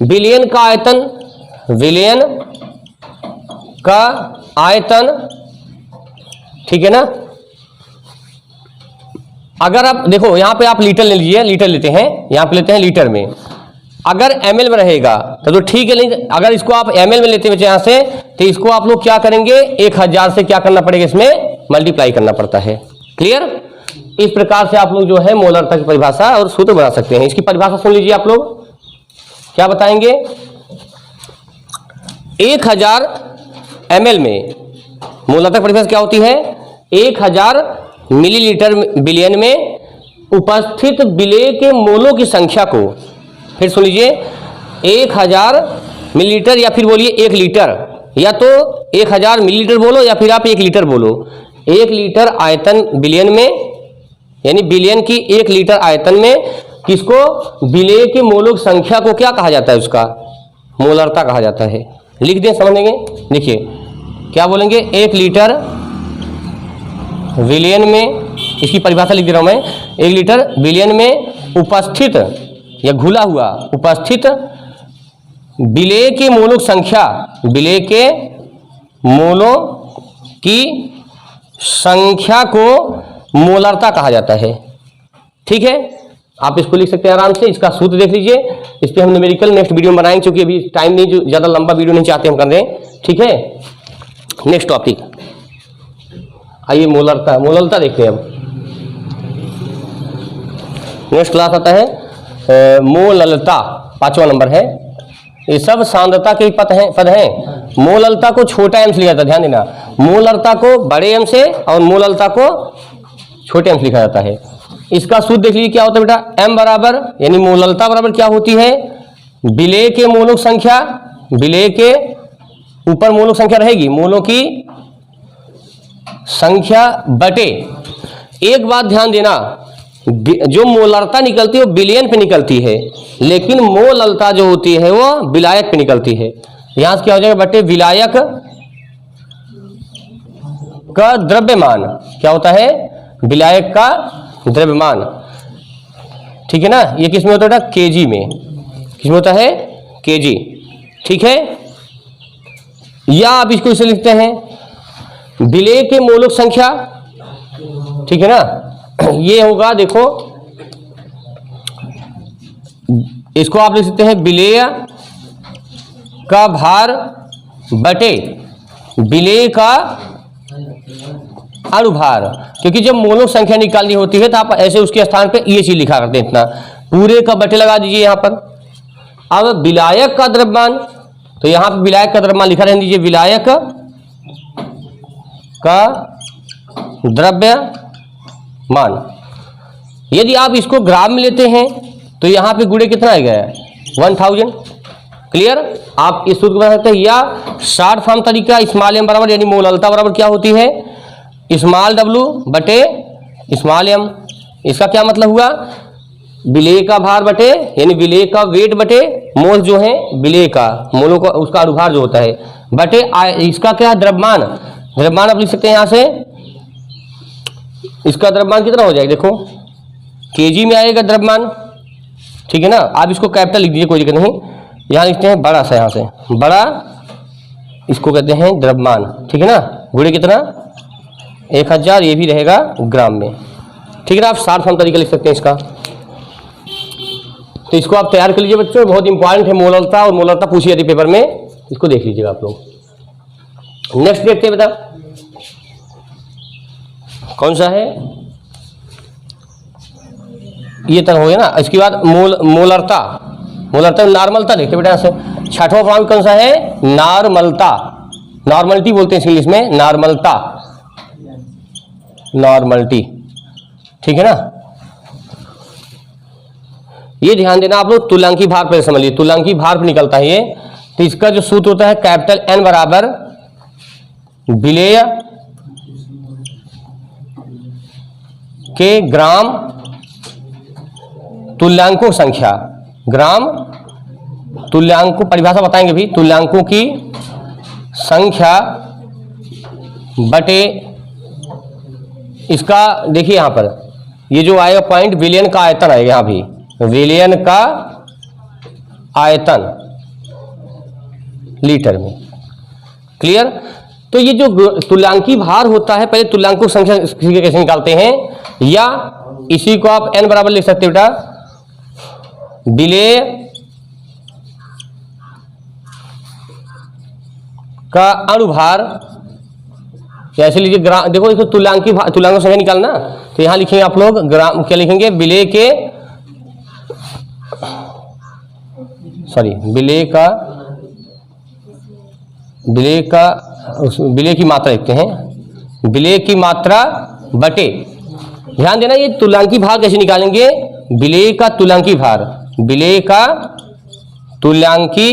विलयन का आयतन, विलयन का आयतन, ठीक है ना। अगर आप देखो यहां पे आप लीटर ले लीजिए, लीटर लेते हैं, यहां पे लेते हैं लीटर में, अगर ml में रहेगा तो ठीक है, नहीं अगर इसको आप ml में लेते हैं यहां से, तो इसको आप लोग क्या करेंगे? 1000 से क्या करना पड़ेगा? इसमें मल्टीप्लाई करना पड़ता है, क्लियर। इस प्रकार से आप लोग जो है मोलरता की परिभाषा और सूत्र बना सकते हैं। इसकी परिभाषा सुन लीजिए आप लोग, क्या बताएंगे? 1000 ml में मोलरता की परिभाषा क्या होती है? 1000 मिलीलीटर विलयन में उपस्थित विलेय के मोलों की संख्या को, फिर सुन लीजिए, 1000 मिलीलीटर या फिर बोलिए 1 लीटर, या तो 1000 मिलीलीटर बोलो या फिर आप 1 लीटर बोलो। 1 लीटर आयतन विलयन में, यानी विलयन की 1 लीटर आयतन में किसको? विलेय के मोलों की संख्या को क्या कहा जाता है? उसका मोलरता कहा जाता है। लिख दें, समझ लेंगे। देखिए क्या बोलेंगे, 1 लीटर विलियन में, इसकी परिभाषा लिख दे रहा हूं मैं, 1 लीटर विलियन में उपस्थित या घुला हुआ उपस्थित विलेय के मोलों की संख्या, विलेय के मोलों की संख्या को मोलरता कहा जाता है। ठीक है, आप इसको लिख सकते हैं आराम से। इसका सूत्र देख लीजिए, इस पर हम न्यूमेरिकल नेक्स्ट वीडियो में बनाएंगे, क्योंकि अभी टाइम नहीं, जो ज़्यादा लंबा वीडियो नहीं चाहते हम कर रहे हैं। ठीक है, नेक्स्ट टॉपिक आइए, मोलरता। मोलरता देखते हैं अब। नेक्स्ट क्लास आता है मोललता, 5वां नंबर है। ये सब सांद्रता के पद हैं। मोललता को छोटा एम से लिखा जाता है, ध्यान देना। मोलरता को बड़े एम से और मोललता को छोटे एम से लिखा जाता है। इसका सूत्र देख लीजिए क्या होता है बेटा, एम बराबर, यानी मोललता बराबर क्या होती है, विलेय के मोलों की संख्या, विलेय के ऊपर मोलों की संख्या रहेगी, मोलों की संख्या बटे, एक बात ध्यान देना, जो मोलरता निकलती है वो विलयन पे निकलती है, लेकिन मोललता जो होती है वो विलायक पे निकलती है। यहां से क्या हो जाएगा, बटे विलायक का द्रव्यमान। क्या होता है, विलायक का द्रव्यमान। ठीक है ना, ये किसमें होता है, केजी में। किसमें होता है, केजी। ठीक है, या आप इसको इसे लिखते हैं विलेय के मोलों की संख्या। ठीक है ना, ये होगा, देखो इसको आप लिख सकते हैं विलेय का भार बटे विलेय का अणुभार, क्योंकि जब मोलों की संख्या निकालनी होती है तो आप ऐसे उसके स्थान पे ये चीज लिखा करते हैं, इतना पूरे का बटे लगा दीजिए यहां पर। अब विलायक का द्रव्यमान, तो यहां पर विलायक का द्रव्यमान लिखा रहने दीजिए, विलायक का द्रव्यमान। यदि आप इसको ग्राम में लेते हैं तो यहां पे गुणे कितना आ गया, 1000। क्लियर, आप इस सूत्र को बना सकते हैं, या शॉर्ट फॉर्म तरीका स्मॉल एम बराबर, यानी मोललता बराबर क्या होती है, स्मॉल डब्लू बटे स्मॉल एम। इसका क्या मतलब हुआ, विलेय का भार बटे, यानी विलेय का वेट बटे मोल जो है विलेय का, मोलों का उसका अनुभार जो होता है, बटे इसका क्या है, द्रव्यमान। द्रव्यमान आप लिख सकते हैं यहां से, इसका द्रव्यमान कितना हो जाएगा, देखो केजी में आएगा द्रव्यमान। ठीक है ना, आप इसको कैपिटल लिख दीजिए, कोई दिक्कत नहीं। यहां लिखते हैं बड़ा सा, यहां से बड़ा, इसको कहते हैं द्रव्यमान। ठीक है ना, गुणे कितना, 1000, ये भी रहेगा ग्राम में। ठीक है ना, आप शॉर्ट फॉर्म तरीका लिख सकते हैं इसका। तो इसको आप तैयार कर लीजिए बच्चों, बहुत इंपॉर्टेंट है मोललता, और मोललता पूछी जाती है पेपर में, इसको देख लीजिएगा आप लोग। नेक्स्ट देखते हैं बेटा, कौन सा है, ये तरह हो गया ना। इसके बाद मोलरता, मोलरता नॉर्मलता देखते बेटा यहाँ से। छठवां पॉइंट कौन सा है, नॉर्मलता। नॉर्मलिटी बोलते हैं इंग्लिश में, नॉर्मलता, नॉर्मलिटी। ठीक है ना, ये ध्यान देना आप लोग, तुल्यांकी भार पर समझ लीजिए, तुल्यांकी भार पर निकलता है ये। तो इसका जो सूत्र होता है, कैपिटल एन बराबर विलेय के ग्राम तुल्यांकों संख्या, ग्राम तुल्यांकों, परिभाषा बताएंगे भी, तुल्यांकों की संख्या बटे इसका, देखिए यहां पर ये जो आएगा पॉइंट, विलियन का आयतन आएगा, यहां भी विलियन का आयतन लीटर में। क्लियर, तो ये जो तुल्यांकी भार होता है, पहले तुल्यांकों संख्या कैसे निकालते हैं, या इसी को आप n बराबर लिख सकते हो बेटा, विलेय का अणुभार, ऐसे लीजिए ग्राम। देखो इसको तुल्यांकी तुल्यांकों संख्या निकालना, तो यहां लिखेंगे आप लोग ग्राम, क्या लिखेंगे, विलेय के, सॉरी विलेय की मात्रा लिखते हैं, विलेय की मात्रा बटे, ध्यान देना ये तुल्यांकी भार कैसे निकालेंगे, विलेय का तुल्यांकी भार, विलेय का तुल्यांकी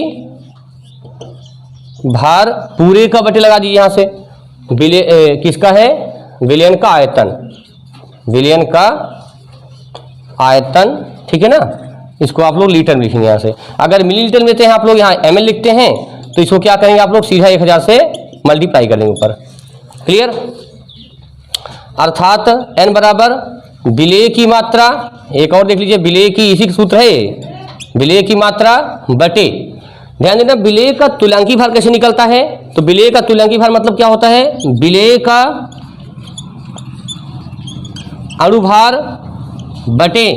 भार पूरे का बटे लगा दीजिए यहां से, विलेय किसका है, विलयन का आयतन, विलयन का आयतन। ठीक है ना, इसको आप लोग लीटर में लिखेंगे यहां से। अगर मिलीलीटर में लेते हैं आप लोग, यहाँ ml लिखते हैं, तो इसको क्या करेंगे आप लोग, सीधा 1000 से मल्टीप्लाई कर देंगे ऊपर। क्लियर? अर्थात n बराबर विलेय की मात्रा, एक और देख लीजिए, विलेय की इसी का सूत्र है, विलेय की मात्रा बटे, ध्यान देना विलेय का तुल्यांकी भार कैसे निकलता है। तो विलेय का तुल्यांकी भार मतलब क्या होता है, विलेय का अणुभार बटे,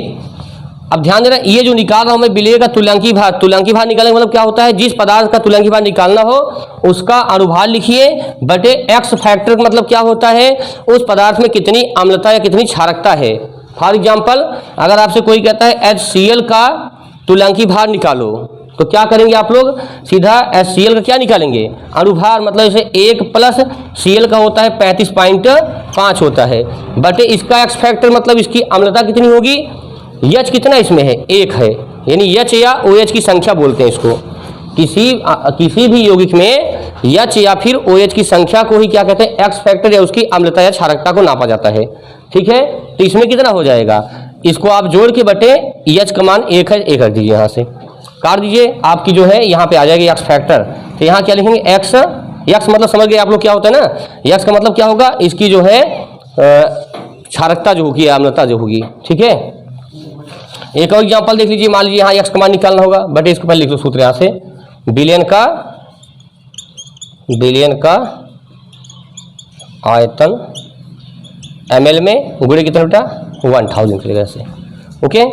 अब ध्यान देना ये जो निकाल रहा हूं मैं विलेय का तुल्यांकी भार निकालने का मतलब क्या होता है, जिस पदार्थ का तुल्यांकी भार निकालना हो उसका अणुभार लिखिए बटे एक्स फैक्टर का मतलब क्या होता है, उस पदार्थ में कितनी अम्लता या कितनी क्षारकता है। फॉर एग्जाम्पल अगर आपसे कोई कहता है HCl का तुल्यांकी भार निकालो, तो क्या करेंगे आप लोग, सीधा HCl का क्या निकालेंगे, अणुभार, मतलब इसे 1 प्लस Cl का होता है 35.5 होता है बटे इसका एक्स फैक्टर, मतलब इसकी अम्लता कितनी होगी, H कितना इसमें है, 1 है, यानी H या OH की संख्या बोलते हैं इसको। किसी भी यौगिक में H या फिर OH की संख्या को ही क्या कहते हैं, एक्स फैक्टर या उसकी अम्लता या क्षारकता को नापा जाता है। ठीक है, तो इसमें कितना हो जाएगा, इसको आप जोड़ के बटे H का मान 1 है, 1 कर दीजिए, यहाँ से काट दीजिए, आपकी जो है यहाँ पे आ जाएगी एक्स फैक्टर। तो यहाँ क्या लिखेंगे, एक्स मतलब समझ गए आप लोग क्या होता है ना, एक्स का मतलब क्या होगा, इसकी जो है क्षारकता जो होगी, अम्लता जो होगी। ठीक है, एक और एग्जांपल देख लीजिए, मान लीजिए यहाँ एक्स का मान निकालना होगा, बटे इसको पहले लिख लो सूत्र यहाँ से, विलयन का आयतन ml में गुणे कितना बेटा 1000 करेगा ऐसे। ओके,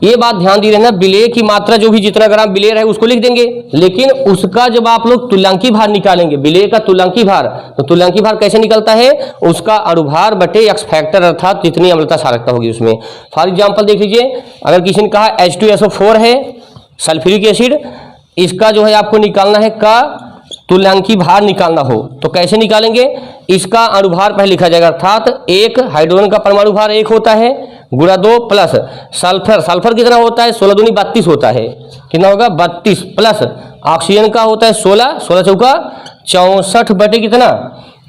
ये बात ध्यान दी रहना, विलेय की मात्रा जो भी जितना ग्राम विलेय रहे उसको लिख देंगे, लेकिन उसका जब आप लोग तुल्यांकी भार निकालेंगे, विलेय का तुल्यांकी भार, तो तुल्यांकी भार कैसे निकलता है, उसका अणुभार बटे एक्स फैक्टर, अर्थात जितनी अम्लता क्षारकता होगी उसमें। फॉर एग्जांपल देख लीजिए, अगर किसी ने कहा H2SO4 है सल्फ्यूरिक एसिड, इसका जो है आपको निकालना है का तुल्यांकी भार निकालना हो तो कैसे निकालेंगे, इसका अणुभार पहले लिखा जाएगा, अर्थात एक हाइड्रोजन का परमाणु भार 1 होता है गुणा 2 प्लस सल्फर कितना होता है, 16 दूनी 32 होता है, कितना होगा 32, प्लस ऑक्सीजन का होता है 16 चौका 64 बटे कितना,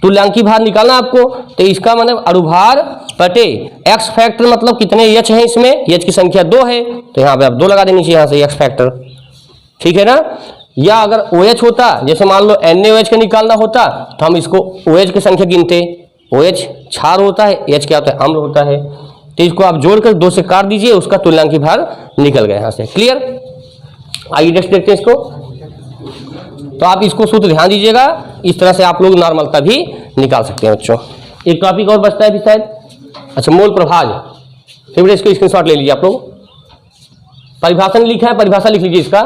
तुल्यांकी भार निकालना आपको, तो इसका मतलब अणुभार बटे एक्स फैक्टर, मतलब कितने H है इसमें, H की संख्या 2 है, तो यहाँ पे आप 2 लगा देनी चाहिए यहाँ से एक्स फैक्टर। ठीक है ना, या अगर OH होता, जैसे मान लो NaOH का निकालना होता तो हम इसको OH की संख्या गिनते, OH क्षार होता है, H क्या होता है, अम्ल होता है, तो इसको आप जोड़कर 2 से काट दीजिए, उसका तुल्यांकी भार निकल गया यहाँ से। क्लियर? आइए नेक्स्ट देखते हैं इसको। तो आप इसको सूत्र ध्यान दीजिएगा, इस तरह से आप लोग नॉर्मलता भी निकाल सकते हैं बच्चों। एक टॉपिक और बचता है भी शायद, अच्छा मोल प्रभाज, फिर इसको स्क्रीनशॉट ले लीजिए आप लोग, परिभाषा नहीं लिखा है, परिभाषा लिख लीजिए इसका,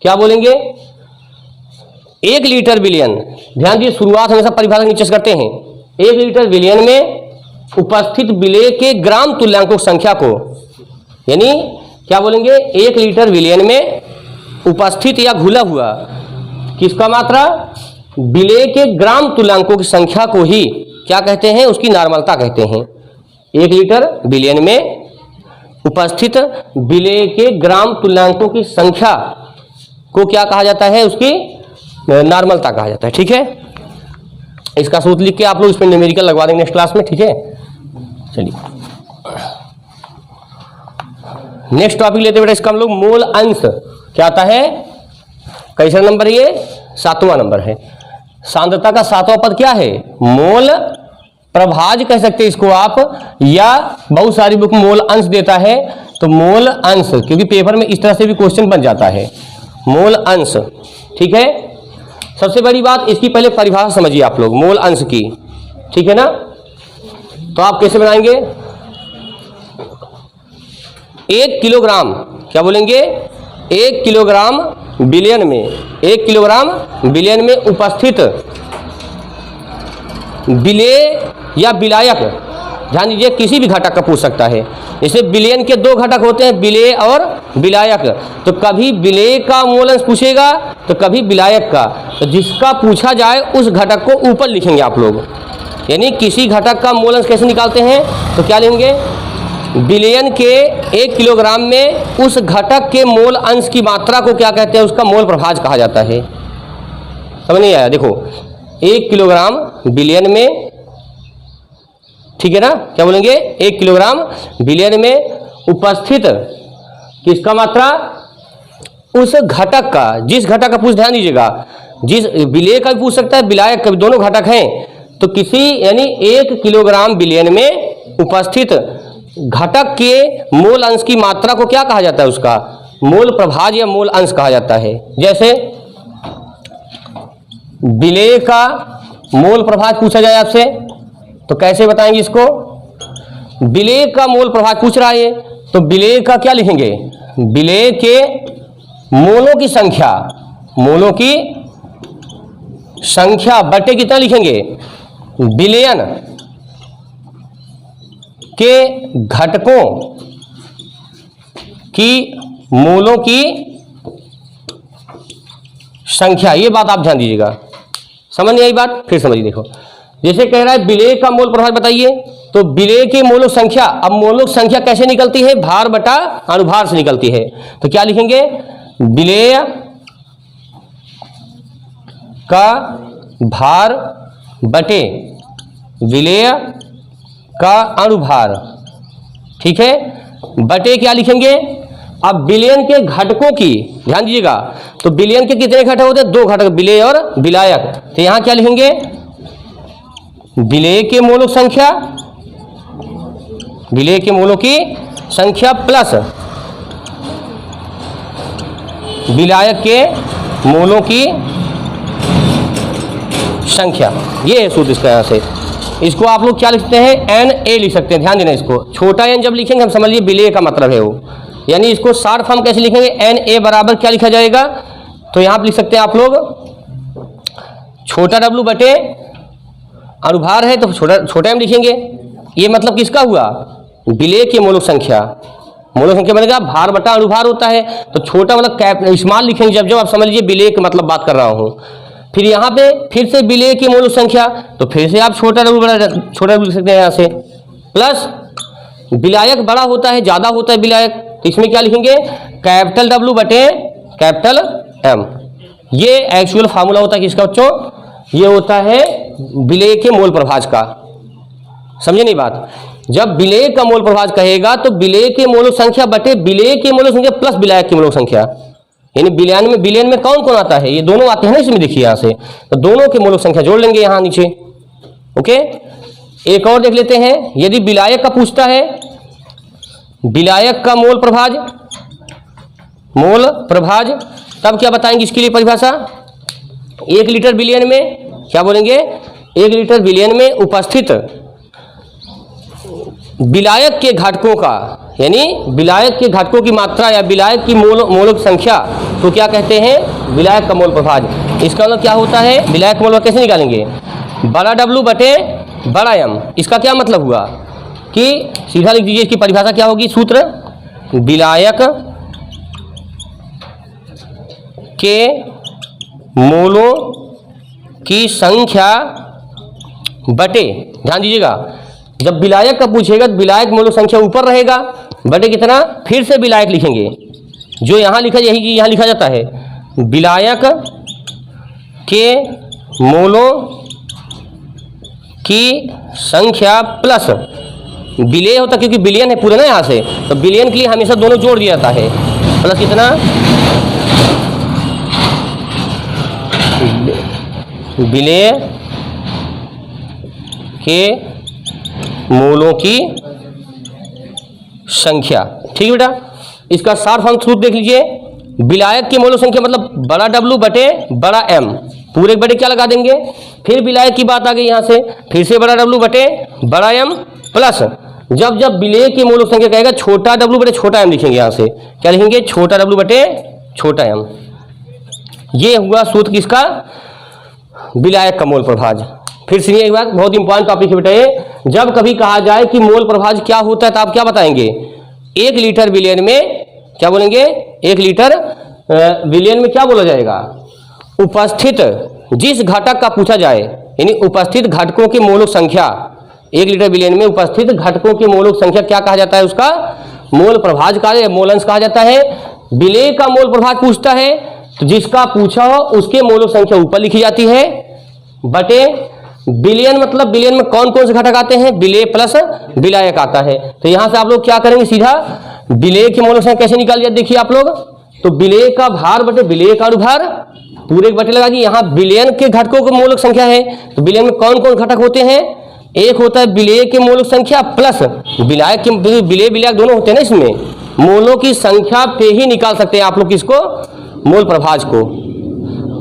क्या बोलेंगे, 1 लीटर विलयन, ध्यान दीजिए शुरुआत हमेशा परिभाषा नीचे से करते हैं, 1 लीटर विलयन में उपस्थित विलेय के ग्राम तुल्यांकों की संख्या को, यानी क्या बोलेंगे, 1 लीटर विलयन में उपस्थित या घुला हुआ किसका मात्रा, विलेय के ग्राम तुल्यांकों की संख्या को ही क्या कहते हैं, उसकी नॉर्मलता कहते हैं। 1 लीटर विलयन में उपस्थित विलेय के ग्राम तुल्यांकों की संख्या को क्या कहा जाता है, उसकी नॉर्मलता कहा जाता है। ठीक है, इसका सूत्र लिख के आप लोग इसमें न्यूमेरिकल लगवा देंगे नेक्स्ट क्लास में। ठीक है, चलिए नेक्स्ट टॉपिक लेते बेटा, इसका हम लोग मोल अंश क्या आता है, कैसा नंबर, ये 7वां नंबर है, सांद्रता का 7वां पद क्या है, मोल प्रभाज कह सकते हैं इसको आप, या बहुत सारी बुक मोल अंश देता है, तो मोल अंश, क्योंकि पेपर में इस तरह से भी क्वेश्चन बन जाता है, मोल अंश। ठीक है, सबसे बड़ी बात इसकी पहले परिभाषा समझिए आप लोग मोल अंश की। ठीक है ना, तो आप कैसे बनाएंगे, 1 किलोग्राम, क्या बोलेंगे, 1 किलोग्राम विलयन में, 1 किलोग्राम विलयन में उपस्थित विलेय या विलायक, ध्यान दीजिए किसी भी घटक का पूछ सकता है, जैसे विलयन के 2 घटक होते हैं, विलेय और विलायक, तो कभी विलेय का मोल अंश पूछेगा तो कभी विलायक का, तो जिसका पूछा जाए उस घटक को ऊपर लिखेंगे आप लोग, यानी किसी घटक का मोल अंश कैसे निकालते हैं, तो क्या लेंगे, विलयन के 1 किलोग्राम में उस घटक के मोल अंश की मात्रा को क्या कहते हैं, उसका मोल प्रभाज कहा जाता है। समझ नहीं आया, देखो 1 किलोग्राम विलयन में, ठीक है ना, क्या बोलेंगे, 1 किलोग्राम विलयन में उपस्थित किसका मात्रा, उस घटक का, जिस घटक का पूछ, ध्यान दीजिएगा, जिस विलेय का भी पूछ सकता है, विलायक का भी, दोनों घटक हैं। तो किसी यानी 1 किलोग्राम विलयन में उपस्थित घटक के मोल अंश की मात्रा को क्या कहा जाता है? उसका मोल प्रभाज या मोल अंश कहा जाता है। जैसे विलेय का मोल प्रभाज पूछा जाए आपसे तो कैसे बताएंगे इसको? विलेय का मोल प्रभाज पूछ रहा है तो विलेय का क्या लिखेंगे? विलेय के मोलों की संख्या, मोलों की संख्या बटे कितना लिखेंगे? विलयन के घटकों की मोलों की संख्या। ये बात आप ध्यान दीजिएगा, समझ नहीं आई बात? फिर समझिए, देखो जैसे कह रहा है विलेय का मोल प्रभाज बताइए, तो विलेय की मोलक संख्या, अब मोलक संख्या कैसे निकलती है? भार बटा अनुभार से निकलती है। तो क्या लिखेंगे? विलेय का भार बटे विलेय का अनुभार, ठीक है, बटे क्या लिखेंगे? अब विलयन के घटकों की, ध्यान दीजिएगा, तो विलयन के कितने घटक होते हैं? 2 घटक, विलेय और विलायक। तो यहां क्या लिखेंगे? विलेय के मोलों संख्या, विलेय के मोलों की संख्या प्लस विलायक के मोलों की संख्या। ये है सूत्र इसका। यहां से इसको आप लोग क्या लिखते हैं? NA लिख सकते हैं। ध्यान देना, इसको छोटा n जब लिखेंगे हम समझ लीजिए विलेय का मतलब है वो, यानी इसको शॉर्ट फॉर्म कैसे लिखेंगे? NA बराबर क्या लिखा जाएगा? तो यहां पर लिख सकते हैं आप लोग छोटा W बटे अनुभार है तो छोटा m लिखेंगे। ये मतलब किसका हुआ? विलेय की मोलक संख्या। मोलक संख्या बनेगा भार बटा अनुभार होता है, तो छोटा मतलब स्मॉल लिखेंगे जब आप समझ लीजिए विलेय का मतलब बात कर रहा हूं। फिर यहाँ पे फिर से विलेय की मोलक संख्या, तो फिर से आप छोटा W बड़ा छोटा W लिख सकते हैं यहाँ से, प्लस विलायक बड़ा होता है, ज्यादा होता है विलायक, तो इसमें क्या लिखेंगे? कैपिटल W बटे कैपिटल M। ये एक्चुअल फार्मूला होता है किसका बच्चों? ये होता है विलेय के मोल प्रभाज का। समझे नहीं बात? जब विलेय का मोल प्रभाज कहेगा तो विलेय के मोलक संख्या बटे विलेय के मोलक संख्या प्लस विलायक की मोलक संख्या, यानी विलयन में कौन कौन आता है? ये दोनों आते हैं ना इसमें, देखिए यहां से, तो दोनों की मोलक संख्या जोड़ लेंगे यहां नीचे। ओके, एक और देख लेते हैं। यदि विलायक का पूछता है, विलायक का मोल प्रभाज, तब क्या बताएंगे इसके लिए परिभाषा? 1 लीटर विलयन में क्या बोलेंगे? 1 लीटर विलयन में उपस्थित विलायक के घटकों का, यानी विलायक के घटकों की मात्रा या विलायक की मोलक संख्या तो क्या कहते हैं? विलायक का मोल प्रभाज। इसका मतलब क्या होता है? विलायक का मोल कैसे निकालेंगे? बड़ा W बटे बड़ा M। इसका क्या मतलब हुआ कि सीधा लिख दीजिए, इसकी परिभाषा क्या होगी? सूत्र विलायक के मोलों की संख्या बटे, ध्यान दीजिएगा, जब विलायक का पूछेगा तो विलायक मोलक संख्या ऊपर रहेगा, बटे कितना? फिर से विलायक लिखेंगे, जो यहाँ लिखा, यही यहाँ लिखा जाता है विलायक के मोलों की संख्या प्लस विलेय होता, क्योंकि विलयन है पूरे ना यहाँ से, तो विलयन के लिए हमेशा दोनों जोड़ दिया जाता है, प्लस कितना? विलेय के मोलों की संख्या। ठीक है बेटा, इसका सार फॉर्म सूत्र देख लीजिए। विलायक की मोलक संख्या मतलब बड़ा W बटे बड़ा M, पूरे बटे क्या लगा देंगे? फिर विलायक की बात आ गई यहाँ से, फिर से बड़ा W बटे बड़ा M प्लस जब विलेय की मोलक संख्या कहेगा छोटा W बटे छोटा M लिखेंगे। यहाँ से क्या लिखेंगे? छोटा W बटे छोटा M। ये हुआ सूत्र किसका? विलायक का मोल प्रभाज। फिर सुनिए एक बात, बहुत इंपॉर्टेंट टॉपिक है बेटा ये। जब कभी कहा जाए कि मोल प्रभाज क्या होता है तो आप क्या बताएंगे? 1 लीटर विलयन में क्या बोलेंगे? 1 लीटर विलयन में क्या बोला जाएगा? उपस्थित जिस घटक का पूछा जाए, यानी उपस्थित घटकों की मोलक संख्या, 1 लीटर विलयन में उपस्थित घटकों की मोलक संख्या क्या कहा जाता है? उसका मोल प्रभाज का या मोलंश कहा जाता है। विलेय का मोल प्रभाज पूछता है तो जिसका पूछा हो उसके मोलक संख्या ऊपर लिखी जाती है, बटे विलयन मतलब विलयन में कौन कौन से घटक आते हैं? विलेय प्लस विलायक आता है। तो यहां से आप लोग क्या करेंगे? सीधा विलेय की मोलक संख्या कैसे निकाल दिया? देखिए आप लोग, तो विलेय का भार बटे विलेय का अनुभार, पूरे बटे लगा दी। यहाँ विलयन के घटकों की मोलक संख्या है, तो विलयन में कौन कौन घटक होते हैं? एक होता है विलेय के मोलक संख्या प्लस विलायक के, विलेय विलायक दोनों होते हैं ना, इसमें मोलों की संख्या पे ही निकाल सकते हैं आप लोग किसको? मोल प्रभाज को।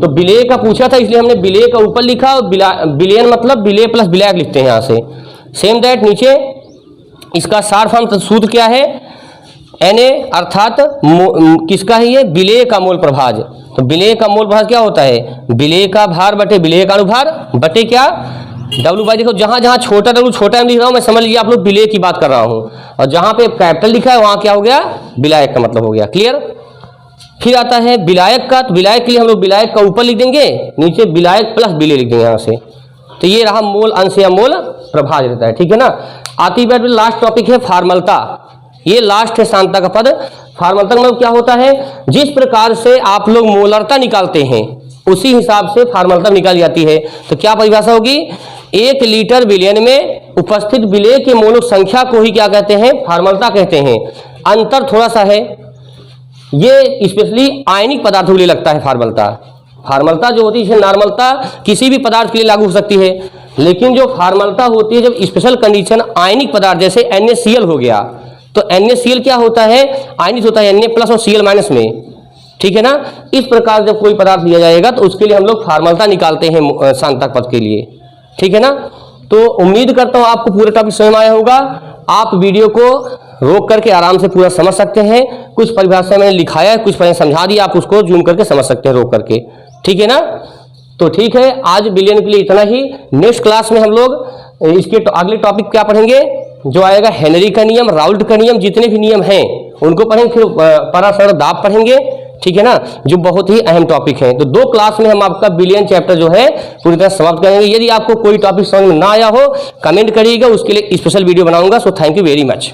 तो विलेय का पूछा था इसलिए हमने विलेय का ऊपर लिखा, और विलयन मतलब विलेय प्लस विलायक लिखते हैं यहाँ से। सेम दैट नीचे इसका सार फॉर्म सूत्र क्या है? Na अर्थात किसका है ये? विलेय का मोल प्रभाज। तो विलेय का मोल प्रभाज क्या होता है? विलेय का भार बटे विलेय का अनुभार बटे क्या? W by. देखो जहां जहां छोटा डब्ल्यू छोटा एम लिख रहा हूं मैं, समझ लीजिए आप लोग विलेय की बात कर रहा हूं, और जहां पे कैपिटल लिखा है वहां क्या हो गया? विलायक का मतलब हो गया। क्लियर? फिर आता है विलायक का, तो विलायक के लिए हम लोग विलायक का ऊपर लिख देंगे, नीचे विलायक प्लस विलेय लिख देंगे यहाँ से। तो ये रहा मोल अंश या मोल प्रभाज रहता है, ठीक है ना। आती बात लास्ट टॉपिक है फार्मलता। ये लास्ट है सांता का पद। फार्मलता का मतलब क्या होता है? जिस प्रकार से आप लोग मोलरता निकालते हैं उसी हिसाब से फार्मलता निकाली जाती है। तो क्या परिभाषा होगी? 1 लीटर विलयन में उपस्थित विलेय के मोलक संख्या को ही क्या कहते हैं? फार्मलता कहते हैं। अंतर थोड़ा सा है, ये स्पेशली आयनिक पदार्थों के लिए लगता है फार्मलता। फार्मलता जो होती है नॉर्मलता किसी भी पदार्थ के लिए लागू हो सकती है, लेकिन जो फार्मलता होती है जब स्पेशल कंडीशन आयनिक पदार्थ जैसे NaCl हो गया, तो NaCl क्या होता है? आयनिक होता है Na प्लस और Cl माइनस में, ठीक है ना। इस प्रकार जब कोई पदार्थ लिया जाएगा तो उसके लिए हम लोग फार्मलता निकालते हैं सांतक पद के लिए, ठीक है ना। तो उम्मीद करता हूं आपको पूरा टॉपिक समझ में आया होगा। आप वीडियो को रोक करके आराम से पूरा समझ सकते हैं। कुछ परिभाषा मैंने लिखाया है, कुछ परिभाषा समझा दिया, आप उसको जूम करके समझ सकते हैं रोक करके, ठीक है ना। तो ठीक है, आज विलयन के लिए इतना ही। नेक्स्ट क्लास में हम लोग इसके अगले टॉपिक क्या पढ़ेंगे जो आएगा? हेनरी का नियम, राउल्ट का नियम, जितने भी नियम हैं उनको पढ़ेंगे। फिर परासरण दाब पढ़ेंगे, ठीक है ना, जो बहुत ही अहम टॉपिक है। तो 2 क्लास में हम आपका विलयन चैप्टर जो है पूरी तरह समाप्त करेंगे। यदि आपको कोई टॉपिक समझ में ना आया हो कमेंट करिएगा, उसके लिए स्पेशल वीडियो बनाऊंगा। So thank you very much.